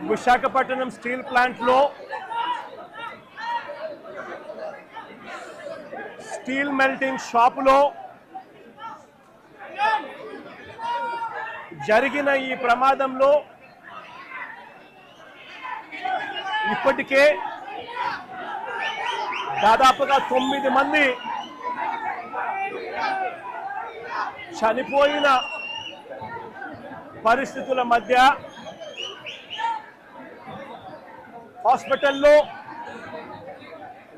Visakhapatnam steel ప్లాంట్లో steel melting షాపులో జరిగిన ఈ ప్రమాదంలో ఇప్పటికే దాదాపుగా 9 మంది చనిపోయిన పరిస్థితుల మధ్య హాస్పిటల్లో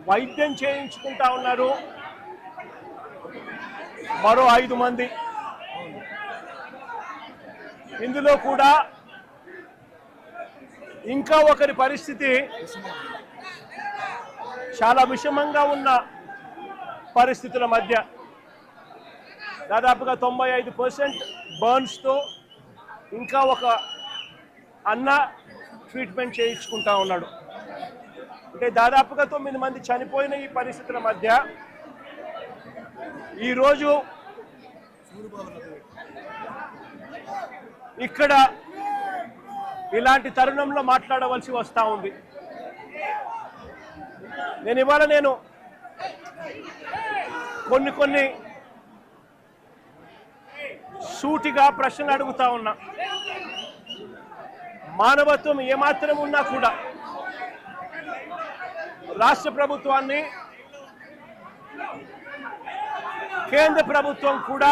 వైద్యం చేయించుకుంటా ఉన్నారు మరో 5 మంది. ఇందులో కూడా ఇంకా ఒకరి పరిస్థితి చాలా విషమంగా ఉన్న పరిస్థితుల మధ్య దాదాపుగా 95% బర్న్స్తో ఇంకా ఒక అన్న ట్రీట్మెంట్ చేయించుకుంటా ఉన్నాడు. అంటే దాదాపుగా 9 మంది చనిపోయిన ఈ పరిస్థితుల మధ్య ఈరోజు ఇక్కడ ఇలాంటి తరుణంలో మాట్లాడవలసి వస్తూ ఉంది. ఇవాళ నేను కొన్ని సూటిగా ప్రశ్నలు అడుగుతా ఉన్నా. మానవత్వం ఏమాత్రం ఉన్నా కూడా రాష్ట్ర ప్రభుత్వాన్ని, కేంద్ర ప్రభుత్వం కూడా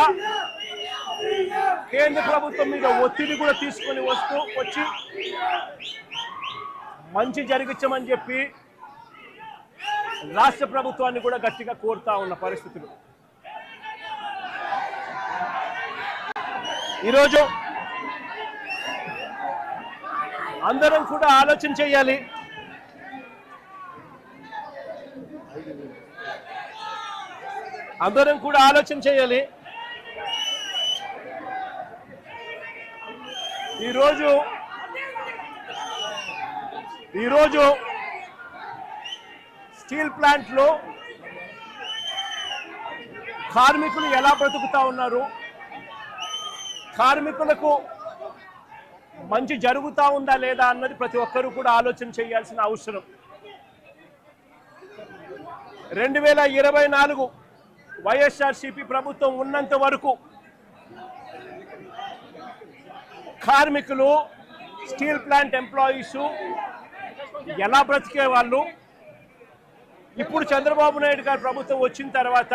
కేంద్ర ప్రభుత్వం మీద ఒత్తిడి కూడా తీసుకొని వచ్చి మంచి జరిగించమని చెప్పి రాష్ట్ర ప్రభుత్వాన్ని కూడా గట్టిగా కోరుతా ఉన్న పరిస్థితులు. ఈరోజు అందరం కూడా ఆలోచన చేయాలి. ఈరోజు స్టీల్ ప్లాంట్లో కార్మికులు ఎలా బ్రతుకుతా ఉన్నారు, కార్మికులకు మంచి జరుగుతా ఉందా లేదా అన్నది ప్రతి ఒక్కరూ కూడా ఆలోచన చేయాల్సిన అవసరం. 2024 వైఎస్ఆర్సీపీ ప్రభుత్వం ఉన్నంత వరకు కార్మికులు, స్టీల్ ప్లాంట్ ఎంప్లాయీస్ ఎలా బ్రతికే వాళ్ళు, ఇప్పుడు చంద్రబాబు నాయుడు గారి ప్రభుత్వం వచ్చిన తర్వాత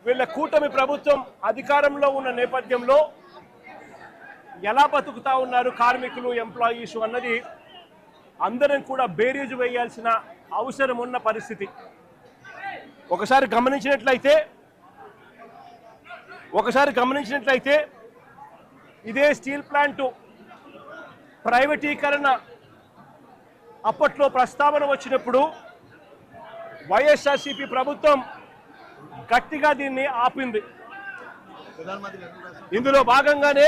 వీళ్ళ కూటమి ప్రభుత్వం అధికారంలో ఉన్న నేపథ్యంలో ఎలా బతుకుతా ఉన్నారు కార్మికులు, ఎంప్లాయీస్ అన్నది అందరం కూడా బేరీజు వేయాల్సిన అవసరం ఉన్న పరిస్థితి. ఒకసారి గమనించినట్లయితే ఇదే స్టీల్ ప్లాంటు ప్రైవేటీకరణ అప్పట్లో ప్రస్తావన వచ్చినప్పుడు వైఎస్ఆర్సీపీ ప్రభుత్వం గట్టిగా దీన్ని ఆపింది. ఇందులో భాగంగానే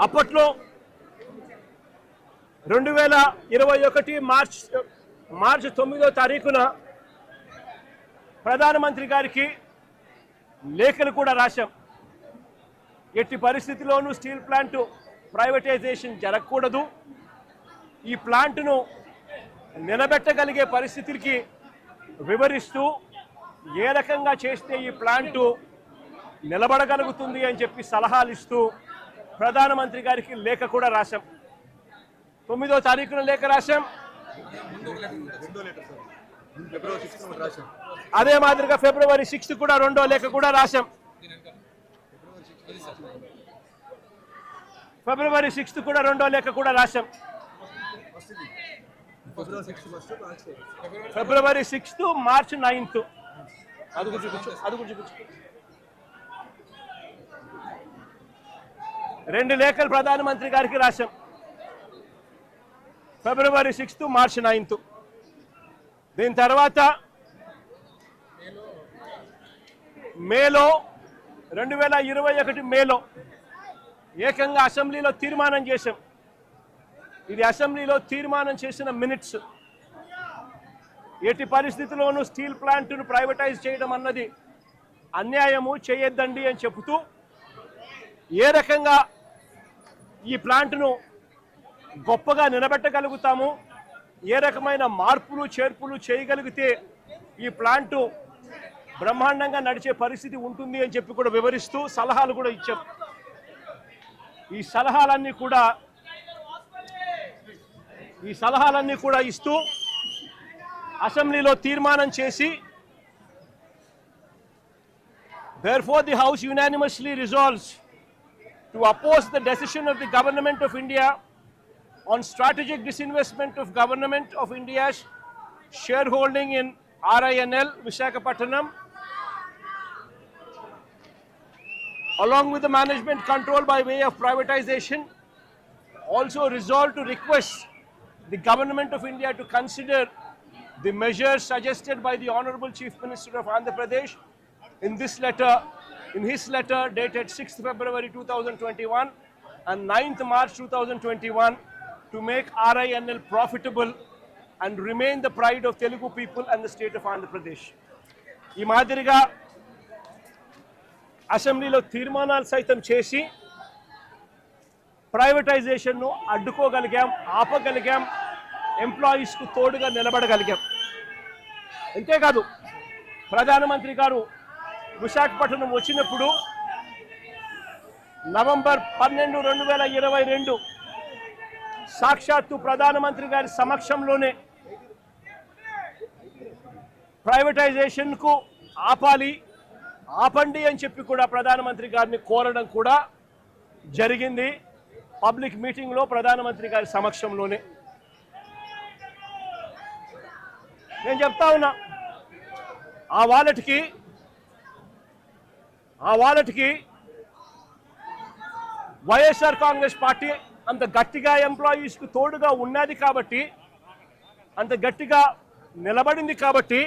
అప్పట్లో 2021 మార్చి 9వ తారీఖున ప్రధానమంత్రి గారికి లేఖలు కూడా రాశాం. ఎట్టి పరిస్థితిలోనూ స్టీల్ ప్లాంట్ ప్రైవేటైజేషన్ జరగకూడదు, ఈ ప్లాంట్ను నిలబెట్టగలిగే పరిస్థితికి వివరిస్తూ ఏ రకంగా చేస్తే ఈ ప్లాంటు నిలబడగలుగుతుంది అని చెప్పి సలహాలు ఇస్తూ ప్రధానమంత్రి గారికి లేఖ కూడా రాశాం. 9వ తారీఖున లేఖ రాశాం. అదే మాదిరిగా ఫిబ్రవరి 6 కూడా రెండో లేఖ కూడా రాశాం. ఫిబ్రవరి 6 కూడా రెండో లేఖ కూడా రాశాం. ఫిబ్రవరి 6, మార్చి 9 అది చూపించు. 2 లేఖలు ప్రధానమంత్రి గారికి రాశాం. ఫిబ్రవరి 6, మార్చి 9. దీని తర్వాత మేలో 2021 మేలో ఏకంగా అసెంబ్లీలో తీర్మానం చేశాం. ఇది అసెంబ్లీలో తీర్మానం చేసిన మినిట్స్. ఎట్టి పరిస్థితుల్లోనూ స్టీల్ ప్లాంట్ను ప్రైవేటైజ్ చేయడం అన్నది అన్యాయము చేయొద్దండి అని చెబుతూ ఏ రకంగా ఈ ప్లాంట్ను గొప్పగా నిలబెట్టగలుగుతాము, ఏ రకమైన మార్పులు చేర్పులు చేయగలిగితే ఈ ప్లాంటు బ్రహ్మాండంగా నడిచే పరిస్థితి ఉంటుంది అని చెప్పి కూడా వివరిస్తూ సలహాలు కూడా ఇచ్చాం. ఈ సలహాలన్నీ కూడా ఇస్తూ అసెంబ్లీలో తీర్మానం చేసి therefore the house unanimously resolves to oppose the decision of the government of India on strategic disinvestment of government of India's shareholding in RINL Visakhapatnam along with the management control by way of privatization. Also resolve to request the government of India to consider the measures suggested by the Honorable Chief Minister of Andhra Pradesh in his letter dated 6th February 2021 and 9th March 2021 to make RINL profitable and remain the pride of Telugu people and the state of Andhra Pradesh. ఈ మాదిరిగా అసెంబ్లీలో తీర్మానాలు సైతం చేసి ప్రైవేటైజేషన్ను అడ్డుకోగలిగాం, ఆపగలిగాం, ఎంప్లాయీస్కు తోడుగా నిలబడగలిగాం. అంతేకాదు ప్రధానమంత్రి గారు విశాఖపట్నం వచ్చినప్పుడు నవంబర్ 12, 2022 సాక్షాత్తు ప్రధానమంత్రి గారి సమక్షంలోనే ప్రైవేటైజేషన్కు ఆపండి అని చెప్పి కూడా ప్రధానమంత్రి గారిని కోరడం కూడా జరిగింది. పబ్లిక్ మీటింగ్లో ప్రధానమంత్రి గారి సమక్షంలోనే. నేను చెప్తా ఉన్నా, ఆ వాలెట్కి వైఎస్ఆర్ కాంగ్రెస్ పార్టీ అంత గట్టిగా ఎంప్లాయీస్కు తోడుగా ఉన్నది కాబట్టి, అంత గట్టిగా నిలబడింది కాబట్టి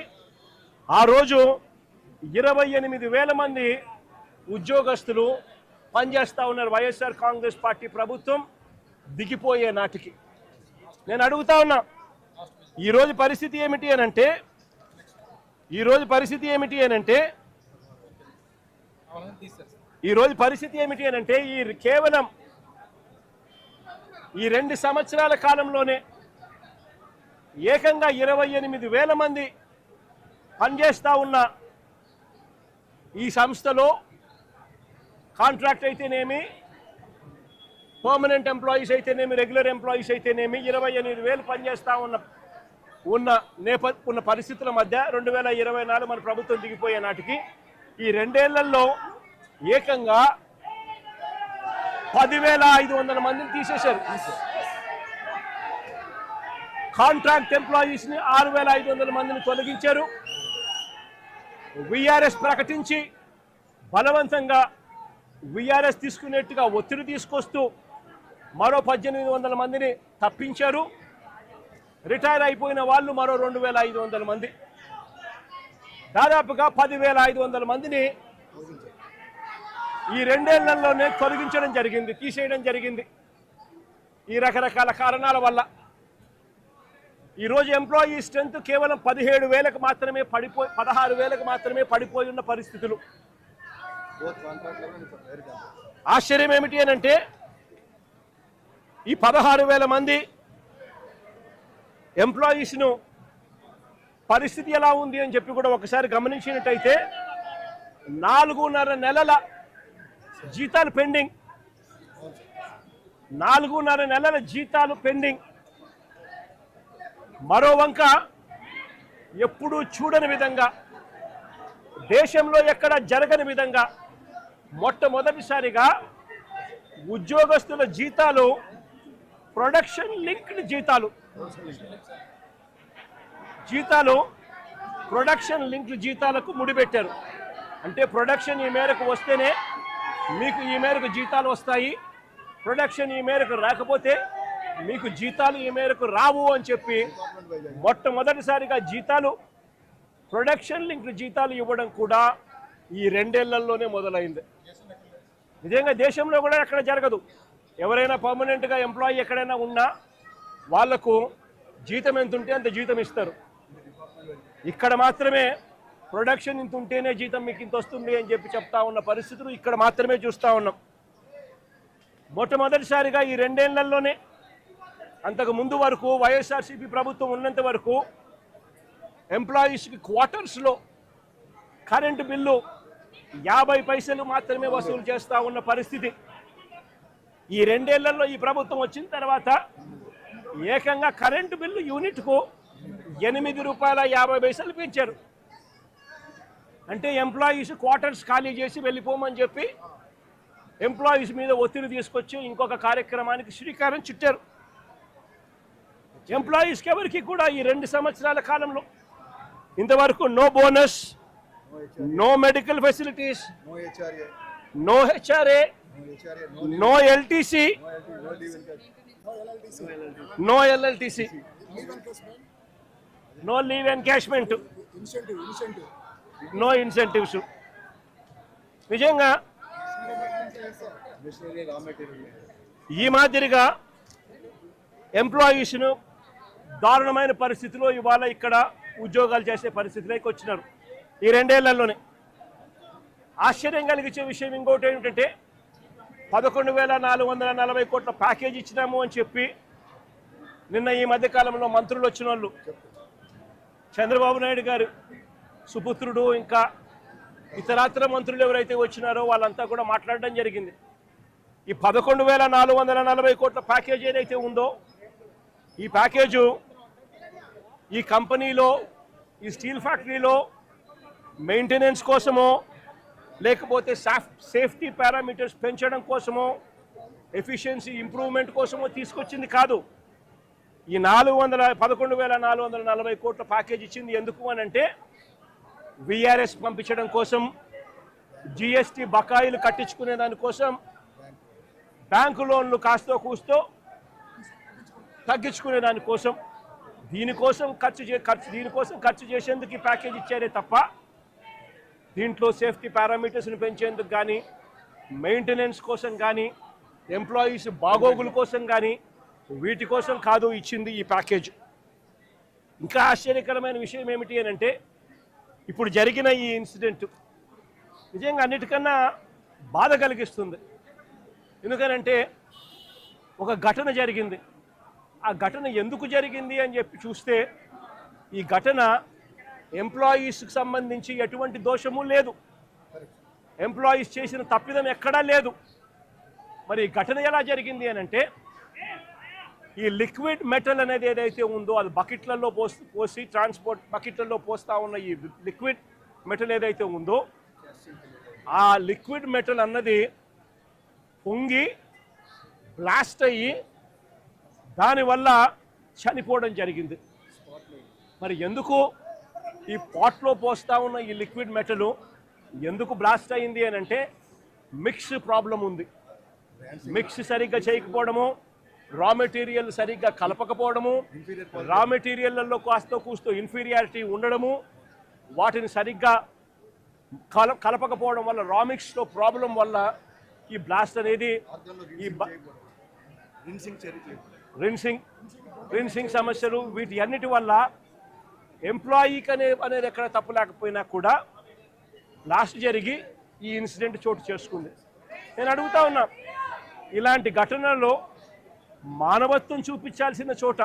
ఆ రోజు 28,000 మంది ఉద్యోగస్తులు పనిచేస్తూ ఉన్నారు వైఎస్ఆర్ కాంగ్రెస్ పార్టీ ప్రభుత్వం దిగిపోయే నాటికి. నేను అడుగుతా ఉన్నా, ఈరోజు పరిస్థితి ఏమిటి అనంటే కేవలం ఈ 2 సంవత్సరాల కాలంలోనే ఏకంగా 28,000 మంది పనిచేస్తూ ఉన్న ఈ సంస్థలో కాంట్రాక్ట్ అయితేనేమి, పర్మనెంట్ ఎంప్లాయీస్ అయితేనేమి, రెగ్యులర్ ఎంప్లాయీస్ అయితేనేమి 28,000 పనిచేస్తూ ఉన్న పరిస్థితుల మధ్య 2024 మన ప్రభుత్వం దిగిపోయే నాటికి ఈ 2 ఏళ్లలో ఏకంగా 10,500 మందిని తీసేశారు. కాంట్రాక్ట్ ఎంప్లాయీస్ని 6,500 మందిని తొలగించారు. విఆర్ఎస్ ప్రకటించి బలవంతంగా విఆర్ఎస్ తీసుకునేట్టుగా ఒత్తిడి తీసుకొస్తూ మరో 1,800 మందిని తప్పించారు. రిటైర్ అయిపోయిన వాళ్ళు మరో 2,500 మంది, దాదాపుగా 10,500 మందిని ఈ 2 ఏళ్లలోనే తొలగించడం జరిగింది, తీసేయడం జరిగింది. ఈ రకరకాల కారణాల వల్ల ఈరోజు ఎంప్లాయీ స్ట్రెంత్ కేవలం 17,000కు మాత్రమే 16,000కు మాత్రమే పడిపోయి ఉన్న పరిస్థితులు. ఆశ్చర్యం ఏమిటి అనంటే ఈ 16,000 మంది ఎంప్లాయీస్ను పరిస్థితి ఎలా ఉంది అని చెప్పి కూడా ఒకసారి గమనించినట్టయితే 4.5 నెలల జీతాలు పెండింగ్, 4.5 నెలల జీతాలు పెండింగ్. మరో వంక ఎప్పుడూ చూడని విధంగా, దేశంలో ఎక్కడ జరగని విధంగా మొట్టమొదటిసారిగా ఉద్యోగస్తుల జీతాలు ప్రొడక్షన్ లింక్డ్ ప్రొడక్షన్ లింక్డ్ జీతాలకు ముడిపెట్టారు. అంటే ప్రొడక్షన్ ఈ మేరకు వస్తేనే మీకు ఈ మేరకు జీతాలు వస్తాయి, ప్రొడక్షన్ ఈ మేరకు రాకపోతే మీకు జీతాలు ఈ మేరకు రావు అని చెప్పి మొట్టమొదటిసారిగా జీతాలు ప్రొడక్షన్ లింక్డ్ జీతాలు ఇవ్వడం కూడా ఈ 2 ఏళ్లలోనే మొదలైంది. నిజంగా దేశంలో కూడా ఎక్కడ జరగదు. ఎవరైనా పర్మనెంట్గా ఎంప్లాయీ ఎక్కడైనా ఉన్నా వాళ్లకు జీతం ఎంత ఉంటే అంత జీతం ఇస్తారు. ఇక్కడ మాత్రమే ప్రొడక్షన్ ఇంత ఉంటేనే జీతం మీకు ఇంత వస్తుంది అని చెప్పి చెప్తా ఉన్న పరిస్థితులు ఇక్కడ మాత్రమే చూస్తూ ఉన్నాం. మొట్టమొదటిసారిగా ఈ 2 ఏళ్లలోనే, అంతకు ముందు వరకు వైఎస్ఆర్సీపీ ప్రభుత్వం ఉన్నంత వరకు ఎంప్లాయీస్కి క్వార్టర్స్లో కరెంటు బిల్లు 50 పైసలు మాత్రమే వసూలు చేస్తూ ఉన్న పరిస్థితి. ఈ 2 ఏళ్లలో ఈ ప్రభుత్వం వచ్చిన తర్వాత ఏకంగా కరెంటు బిల్లు యూనిట్కు ₹8.50 పెంచారు. అంటే ఎంప్లాయీస్ క్వార్టర్స్ ఖాళీ చేసి వెళ్ళిపోమని చెప్పి ఎంప్లాయీస్ మీద ఒత్తిడి తీసుకొచ్చి ఇంకొక కార్యక్రమానికి శ్రీకారం చుట్టారు. ఎంప్లాయీస్కి ఎవరికి కూడా ఈ 2 సంవత్సరాల కాలంలో ఇంతవరకు no bonus, no medical facilities, no HRA, no LTC, no LLTC, no leave encashment, no incentives. నిజంగా ఈ మాదిరిగా ఎంప్లాయీస్ను దారుణమైన పరిస్థితిలో ఇవాళ ఇక్కడ ఉద్యోగాలు చేసే పరిస్థితిలోకి వచ్చినారు ఈ 2 ఏళ్లలోనే. ఆశ్చర్యం కలిగించే విషయం ఇంకోటి ఏమిటంటే 11,440 కోట్ల ప్యాకేజ్ ఇచ్చినాము అని చెప్పి నిన్న ఈ మధ్యకాలంలో మంత్రులు వచ్చిన వాళ్ళు, చంద్రబాబు నాయుడు గారు సుపుత్రుడు ఇంకా ఇతరాతర మంత్రులు ఎవరైతే వచ్చినారో వాళ్ళంతా కూడా మాట్లాడడం జరిగింది. ఈ 11,440 కోట్ల ప్యాకేజ్ ఏదైతే ఉందో ఈ ప్యాకేజు ఈ కంపెనీలో, ఈ స్టీల్ ఫ్యాక్టరీలో మెయింటెనెన్స్ కోసమో లేకపోతే సేఫ్టీ పారామీటర్స్ పెంచడం కోసమో ఎఫిషియన్సీ ఇంప్రూవ్మెంట్ కోసమో తీసుకొచ్చింది కాదు. ఈ 11,440 కోట్ల ప్యాకేజ్ ఇచ్చింది ఎందుకు అని అంటే విఆర్ఎస్ పంపించడం కోసం, జిఎస్టీ బకాయిలు కట్టించుకునే దానికోసం, బ్యాంకు లోన్లు కాస్తో కూస్తో తగ్గించుకునే దానికోసం, దీనికోసం ఖర్చు చేసేందుకు ఈ ప్యాకేజ్ ఇచ్చారే తప్ప దీంట్లో సేఫ్టీ పారామీటర్స్ని పెంచేందుకు కానీ, మెయింటెనెన్స్ కోసం కానీ, ఎంప్లాయీస్ బాగోగుల కోసం కానీ వీటి కోసం కాదు ఇచ్చింది ఈ ప్యాకేజ్. ఇంకా ఆశ్చర్యకరమైన విషయం ఏమిటి అని అంటే ఇప్పుడు జరిగిన ఈ ఇన్సిడెంట్ నిజంగా అన్నిటికన్నా బాధ కలిగిస్తుంది. ఎందుకనంటే ఒక ఘటన జరిగింది. ఆ ఘటన ఎందుకు జరిగింది అని చెప్పి చూస్తే ఈ ఘటన ఎంప్లాయీస్కి సంబంధించి ఎటువంటి దోషము లేదు, ఎంప్లాయీస్ చేసిన తప్పిదం ఎక్కడా లేదు. మరి ఈ ఘటన ఎలా జరిగింది అని అంటే ఈ లిక్విడ్ మెటల్ అనేది ఏదైతే ఉందో అది బకెట్లలో పోసి ట్రాన్స్పోర్ట్ బకెట్లలో పోస్తూ ఉన్న ఈ లిక్విడ్ మెటల్ ఏదైతే ఉందో ఆ లిక్విడ్ మెటల్ అన్నది పొంగి బ్లాస్ట్ అయ్యి దానివల్ల చనిపోవడం జరిగింది. మరి ఎందుకు ఈ పాట్లో పోస్తూ ఉన్న ఈ లిక్విడ్ మెటల్ ఎందుకు బ్లాస్ట్ అయింది అని అంటే మిక్స్ ప్రాబ్లం ఉంది. మిక్స్ సరిగ్గా చేయకపోవడము, రా మెటీరియల్ సరిగ్గా కలపకపోవడము, రా మెటీరియల్లో కాస్తో కూస్తో ఇన్ఫీరియారిటీ ఉండడము, వాటిని సరిగ్గా కలపకపోవడం వల్ల రా మిక్స్లో ప్రాబ్లం వల్ల ఈ బ్లాస్ట్ అనేది ఈ రిన్సింగ్ సమస్యలు వీటి అన్నిటి వల్ల ఎంప్లాయీకి అనేది ఎక్కడ తప్పు లేకపోయినా కూడా బ్లాస్ట్ జరిగి ఈ ఇన్సిడెంట్ చోటు చేసుకుంది. నేను అడుగుతా ఉన్నా, ఇలాంటి ఘటనలో మానవత్వం చూపించాల్సిన చోట,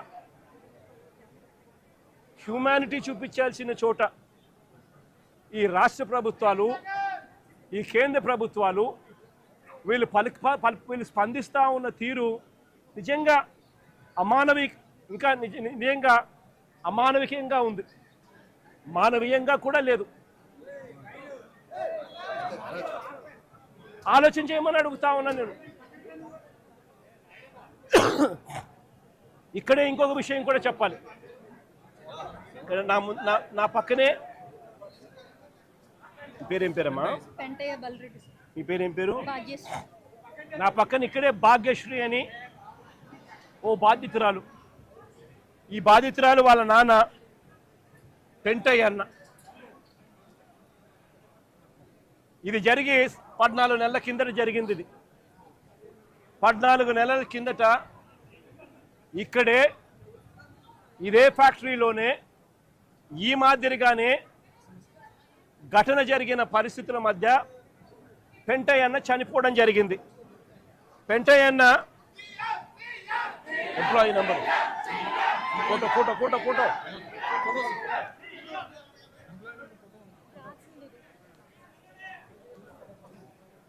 హ్యూమానిటీ చూపించాల్సిన చోట ఈ రాష్ట్ర ప్రభుత్వాలు, ఈ కేంద్ర ప్రభుత్వాలు వీళ్ళు స్పందిస్తూ ఉన్న తీరు నిజంగా నిజంగా అమానవికంగా ఉంది, మానవీయంగా కూడా లేదు. ఆలోచన చేయమని అడుగుతా ఉన్నా నేను. ఇక్కడే ఇంకొక విషయం కూడా చెప్పాలి. నా పక్కనే పేరేం పేరమ్మా? మీ పేరేం పేరు? నా పక్కన ఇక్కడే భాగ్యశ్రీ అని ఓ బాధితురాలు. ఈ బాధితురాలు వాళ్ళ నాన్న పెంటయ్య అన్న. ఇది జరిగి 14 నెలల కిందట జరిగింది. ఇది 14 నెలల కిందట ఇక్కడే ఇదే ఫ్యాక్టరీలోనే ఈ మాదిరిగానే ఘటన జరిగిన పరిస్థితుల మధ్య పెంటయ్య అన్న చనిపోవడం జరిగింది. పెంటయ్య అన్న employee number photo photo photo photo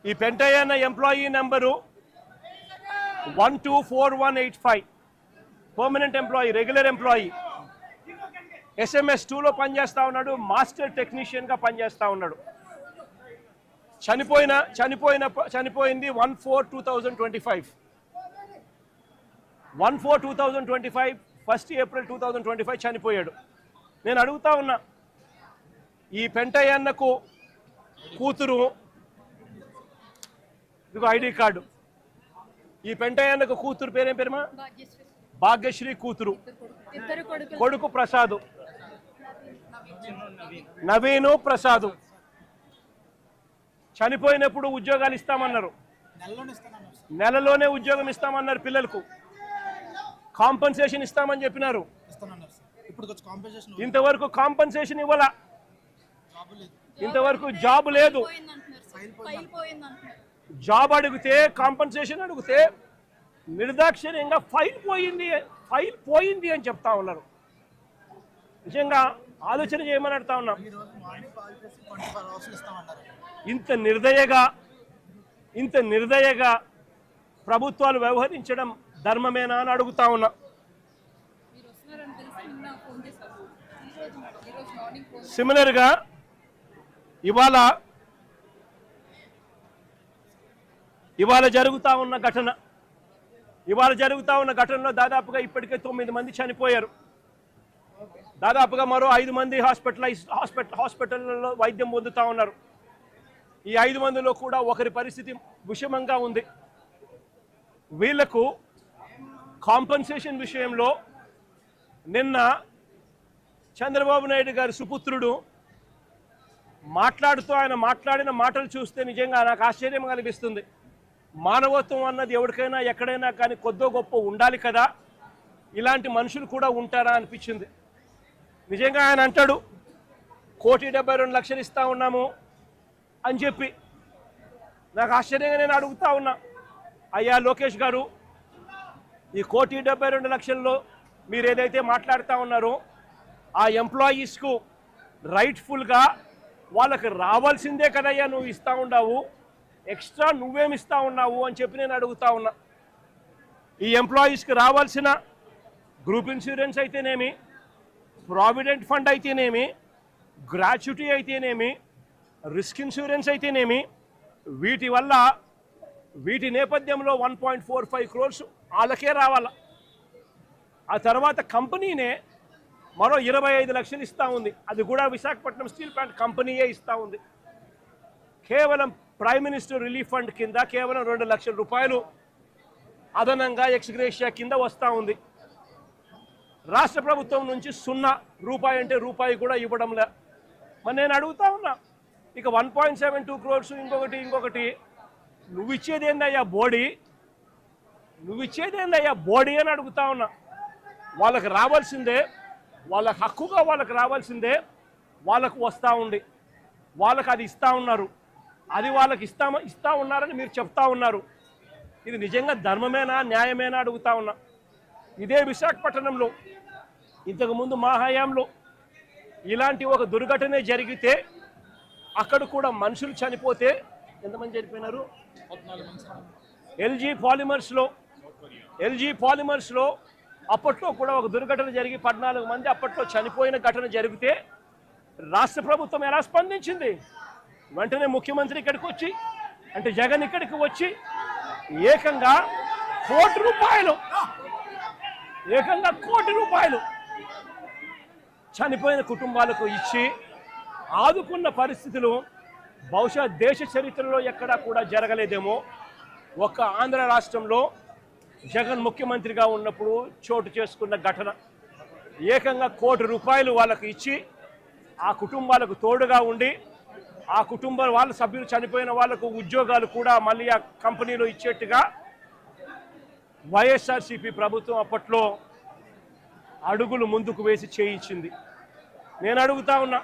ఈ పెంటయ్య అన్న employee number 124185, permanent employee, regular employee. SMS2లో పనిచేస్తూ ఉన్నాడు, మాస్టర్ టెక్నీషియన్గా పనిచేస్తూ ఉన్నాడు. చనిపోయింది 1/4/2025. 1/4/2025 1st April 2025 చనిపోయాడు. నేను అడుగుతా ఉన్నా, ఈ పెంటయ్య అన్నకు కూతురు, ఇదిగో ఐడి కార్డు, ఈ పెంటయ్య అన్నకు కూతురు పేరేం పేరుమా? భాగ్యశ్రీ కూతురు. కొడుకు ప్రసాదు, నవీను ప్రసాదు. చనిపోయినప్పుడు ఉద్యోగాలు ఇస్తామన్నారు, నెలలోనే ఉద్యోగం ఇస్తామన్నారు, పిల్లలకు కాంపన్సేషన్ ఇస్తామని చెప్పినారు. ఇంతవరకు కాంపన్సేషన్ ఇవ్వాల, ఇంతవరకు జాబ్ లేదు. జాబ్ అడిగితే, కాంపన్సేషన్ అడిగితే నిర్దాక్షిణ్యంగా ఫైల్ పోయింది అని చెప్తా ఉన్నారు. నిజంగా ఆలోచన చేయమని అడుగుతా ఉన్నాం. ఇంత నిర్దయగా ప్రభుత్వాలు వ్యవహరించడం ధర్మమేనా అని అడుగుతా ఉన్నా. సిమిలర్గా ఇవాళ జరుగుతూ ఉన్న ఘటనలో దాదాపుగా ఇప్పటికే 9 మంది చనిపోయారు. దాదాపుగా మరో 5 మంది హాస్పిటల్లో వైద్యం పొందుతూ ఉన్నారు. ఈ 5 మందిలో కూడా ఒకరి పరిస్థితి విషమంగా ఉంది. వీళ్లకు కాంపన్సేషన్ విషయంలో నిన్న చంద్రబాబు నాయుడు గారి సుపుత్రుడు ఆయన మాట్లాడిన మాటలు చూస్తే నిజంగా నాకు ఆశ్చర్యం కలిగిస్తుంది. మానవత్వం అన్నది ఎవరికైనా ఎక్కడైనా కానీ కొద్దో గొప్ప ఉండాలి కదా, ఇలాంటి మనుషులు కూడా ఉంటారా అనిపించింది. నిజంగా ఆయన అంటాడు 1,72,00,000 ఇస్తా ఉన్నాము అని చెప్పి. నాకు ఆశ్చర్యంగా నేను అడుగుతా ఉన్నా, అయ్యా లోకేష్ గారు, ఈ 1,72,00,000లో మీరు ఏదైతే మాట్లాడుతూ ఉన్నారో ఆ ఎంప్లాయీస్కు రైట్ఫుల్గా వాళ్ళకి రావాల్సిందే కదయ్యా, నువ్వు ఇస్తూ ఉన్నావు, ఎక్స్ట్రా నువ్వేమి ఇస్తూ ఉన్నావు అని చెప్పి నేను అడుగుతా ఉన్నా. ఈ ఎంప్లాయీస్కి రావాల్సిన గ్రూప్ ఇన్సూరెన్స్ అయితేనేమి, ప్రావిడెంట్ ఫండ్ అయితేనేమి, గ్రాట్యుటీ అయితేనేమి, రిస్క్ ఇన్సూరెన్స్ అయితేనేమి, వీటి నేపథ్యంలో 1.45 crores వాళ్ళకే రావాల. ఆ తర్వాత కంపెనీనే మరో 25 లక్షలు ఇస్తూ ఉంది. అది కూడా విశాఖపట్నం స్టీల్ ప్లాంట్ కంపెనీయే ఇస్తూ ఉంది. కేవలం ప్రైమ్ మినిస్టర్ రిలీఫ్ ఫండ్ కింద కేవలం 2 లక్షల రూపాయలు అదనంగా ఎక్స్గ్రేషియా కింద వస్తూ ఉంది. రాష్ట్ర ప్రభుత్వం నుంచి 0 రూపాయి అంటే రూపాయి కూడా ఇవ్వడంలే. మరి నేను అడుగుతా ఉన్నా, ఇక 1.72 crores ఇంకొకటి నువ్వు ఇచ్చేదేందయ్యా బోడీ అని అడుగుతా ఉన్నా. వాళ్ళకి రావాల్సిందే, వాళ్ళ హక్కుగా వాళ్ళకి రావాల్సిందే వాళ్ళకు వస్తూ ఉంది. వాళ్ళకి అది ఇస్తూ ఉన్నారు, అది వాళ్ళకి ఇస్తూ ఉన్నారని మీరు చెప్తా ఉన్నారు. ఇది నిజంగా ధర్మమేనా, న్యాయమేనా అడుగుతా ఉన్నా. ఇదే విశాఖపట్నంలో ఇంతకుముందు మా హయాంలో ఇలాంటి ఒక దుర్ఘటన జరిగితే అక్కడ కూడా మనుషులు చనిపోతే ఎంతమంది చనిపోయినారు? ఎల్జీ పాలిమర్స్లో అప్పట్లో కూడా ఒక దుర్ఘటన జరిగి 14 మంది అప్పట్లో చనిపోయిన ఘటన జరిగితే రాష్ట్ర ప్రభుత్వం ఎలా స్పందించింది? వెంటనే ముఖ్యమంత్రి ఇక్కడికి వచ్చి, అంటే జగన్ ఇక్కడికి వచ్చి ఏకంగా ₹1 కోటి చనిపోయిన కుటుంబాలకు ఇచ్చి ఆదుకున్న పరిస్థితులు బహుశా దేశ చరిత్రలో ఎక్కడా కూడా జరగలేదేమో. ఒక్క ఆంధ్ర రాష్ట్రంలో జగన్ ముఖ్యమంత్రిగా ఉన్నప్పుడు చోటు చేసుకున్న ఘటన. ఏకంగా ₹1 కోటి వాళ్ళకు ఇచ్చి ఆ కుటుంబాలకు తోడుగా ఉండి ఆ వాళ్ళ సభ్యులు చనిపోయిన వాళ్ళకు ఉద్యోగాలు కూడా మళ్ళీ ఆ కంపెనీలో ఇచ్చేట్టుగా వైఎస్ఆర్సీపీ ప్రభుత్వం అప్పట్లో అడుగులు ముందుకు వేసి చేయించింది. నేను అడుగుతా ఉన్నా,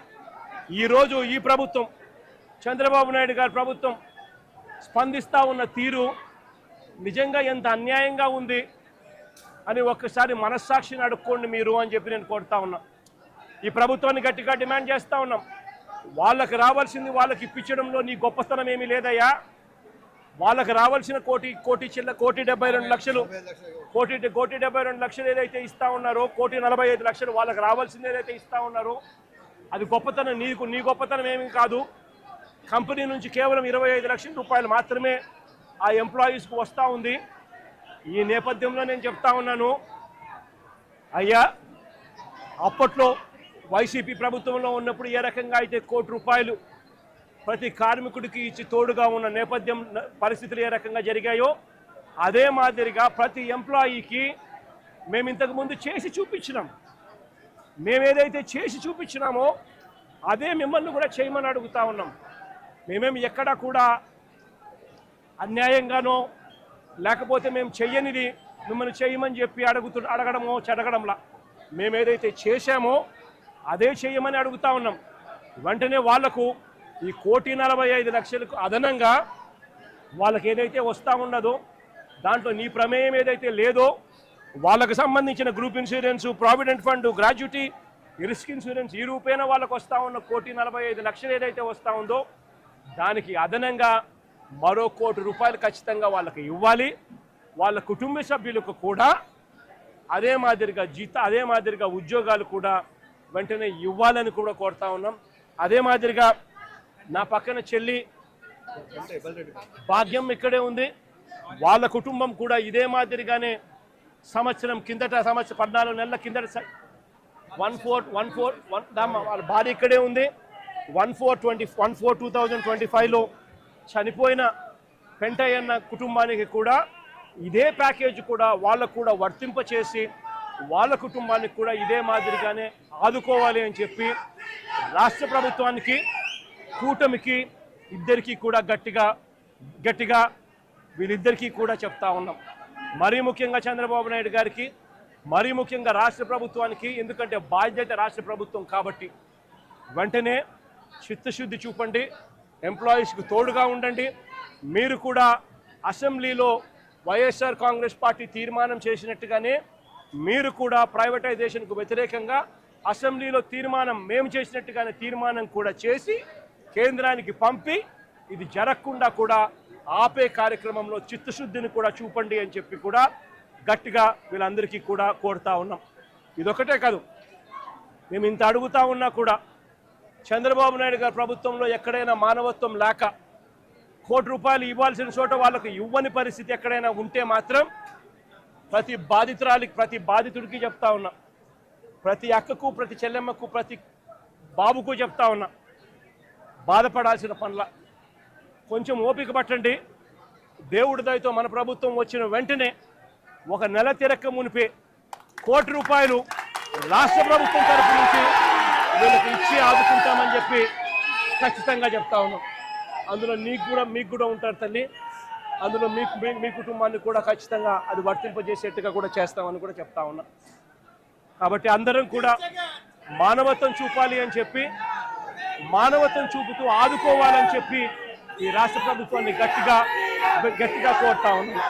ఈరోజు ఈ ప్రభుత్వం చంద్రబాబు నాయుడు గారి ప్రభుత్వం స్పందిస్తూ ఉన్న తీరు నిజంగా ఎంత అన్యాయంగా ఉంది అని ఒక్కసారి మనస్సాక్షిని అడుక్కోండి మీరు అని చెప్పి నేను కోరుతా ఉన్నా. ఈ ప్రభుత్వాన్ని గట్టిగా డిమాండ్ చేస్తూ ఉన్నాం. వాళ్ళకి రావాల్సింది వాళ్ళకి ఇప్పించడంలో నీ గొప్పతనం ఏమీ లేదయ్యా. వాళ్ళకి రావాల్సిన కోటి 72 లక్షలు కోటి 72 లక్షలు ఏదైతే ఇస్తా ఉన్నారో, 1,45 లక్షలు వాళ్ళకి రావాల్సింది ఏదైతే ఇస్తా ఉన్నారో అది గొప్పతనం. నీ గొప్పతనం ఏమీ కాదు. కంపెనీ నుంచి కేవలం 25 లక్షల రూపాయలు మాత్రమే ఆ ఎంప్లాయీస్కు వస్తూ ఉంది. ఈ నేపథ్యంలో నేను చెప్తా ఉన్నాను, అయ్యా అప్పట్లో వైసీపీ ప్రభుత్వంలో ఉన్నప్పుడు ఏ రకంగా అయితే ₹1 కోటి ప్రతి కార్మికుడికి ఇచ్చి తోడుగా ఉన్న నేపథ్యం పరిస్థితులు ఏ రకంగా జరిగాయో అదే మాదిరిగా ప్రతి ఎంప్లాయీకి మేము ఇంతకుముందు చేసి చూపించినాం. మేమేదైతే చేసి చూపించినామో అదే మిమ్మల్ని కూడా చేయమని అడుగుతా ఉన్నాం. మేమేమి ఎక్కడా కూడా అన్యాయంగానో లేకపోతే మేము చెయ్యనిది మిమ్మల్ని చేయమని చెప్పి అడగడమో చెడగడంలా మేమేదైతే చేశామో అదే చేయమని అడుగుతా ఉన్నాం. వెంటనే వాళ్లకు ఈ 1,45 లక్షలకు అదనంగా వాళ్ళకి ఏదైతే వస్తూ ఉన్నదో దాంట్లో నీ ప్రమేయం ఏదైతే లేదో వాళ్ళకు సంబంధించిన group insurance, provident fund, gratuity, risk insurance ఈ రూపేణ వాళ్ళకు వస్తూ ఉన్న 1,45 లక్షలు ఏదైతే వస్తూ ఉందో దానికి అదనంగా మరో ₹1 కోటి ఖచ్చితంగా వాళ్ళకి ఇవ్వాలి. వాళ్ళ కుటుంబ సభ్యులకు కూడా అదే మాదిరిగా ఉద్యోగాలు కూడా వెంటనే ఇవ్వాలని కూడా కోరుతా ఉన్నాం. అదే మాదిరిగా నా పక్కన చెల్లి భాగ్యం ఇక్కడే ఉంది. వాళ్ళ కుటుంబం కూడా ఇదే మాదిరిగానే సంవత్సరం 14 నెలల కిందట 14 వాళ్ళ భార్య ఇక్కడే ఉంది. 1/4/2025లో చనిపోయిన పెంటయ్యన్న కుటుంబానికి కూడా ఇదే ప్యాకేజ్ కూడా వాళ్ళకు కూడా వర్తింపచేసి వాళ్ళ కుటుంబానికి కూడా ఇదే మాదిరిగానే ఆదుకోవాలి అని చెప్పి రాష్ట్ర ప్రభుత్వానికి, కూటమికి ఇద్దరికీ కూడా గట్టిగా వీళ్ళిద్దరికీ కూడా చెప్తా ఉన్నాం. మరీ ముఖ్యంగా చంద్రబాబు నాయుడు గారికి, మరీ ముఖ్యంగా రాష్ట్ర ప్రభుత్వానికి, ఎందుకంటే బాధ్యత రాష్ట్ర ప్రభుత్వం కాబట్టి వెంటనే చిత్తశుద్ధి చూపండి, ఎంప్లాయీస్కి తోడుగా ఉండండి. మీరు కూడా అసెంబ్లీలో వైఎస్ఆర్ కాంగ్రెస్ పార్టీ తీర్మానం చేసినట్టుగానే మీరు కూడా ప్రైవేటైజేషన్కు వ్యతిరేకంగా అసెంబ్లీలో మేము చేసినట్టుగానే తీర్మానం కూడా చేసి కేంద్రానికి పంపి ఇది జరగకుండా కూడా ఆపే కార్యక్రమంలో చిత్తశుద్ధిని కూడా చూపండి అని చెప్పి కూడా గట్టిగా వీళ్ళందరికీ కూడా కోరుతా ఉన్నాం. ఇదొకటే కాదు, మేము ఇంత అడుగుతా ఉన్నా కూడా చంద్రబాబు నాయుడు గారి ప్రభుత్వంలో ఎక్కడైనా మానవత్వం లేక ₹1 కోటి ఇవ్వాల్సిన చోట వాళ్ళకు ఇవ్వని పరిస్థితి ఎక్కడైనా ఉంటే మాత్రం ప్రతి బాధితుడికి చెప్తా ఉన్నా, ప్రతి అక్కకు, ప్రతి చెల్లెమ్మకు, ప్రతి బాబుకు చెప్తా ఉన్నా, బాధపడాల్సిన పనుల కొంచెం ఓపిక పట్టండి. దేవుడి దయతో మన ప్రభుత్వం వచ్చిన వెంటనే ఒక నెల తిరక్క మునిపే ₹1 కోటి రాష్ట్ర ప్రభుత్వం తరపు నుంచి వీళ్ళకి ఇచ్చి ఆదుకుంటామని చెప్పి ఖచ్చితంగా చెప్తా ఉన్నాం. అందులో మీకు కూడా ఉంటారు తల్లి, అందులో మీ కుటుంబాన్ని కూడా ఖచ్చితంగా అది వర్తింపజేసేట్టుగా కూడా చేస్తామని కూడా చెప్తా ఉన్నా. కాబట్టి అందరం కూడా మానవత్వం చూపాలి అని చెప్పి, మానవత్వం చూపుతూ ఆదుకోవాలని చెప్పి ఈ రాష్ట్ర ప్రభుత్వాన్ని గట్టిగా కోరుతా ఉన్నాం.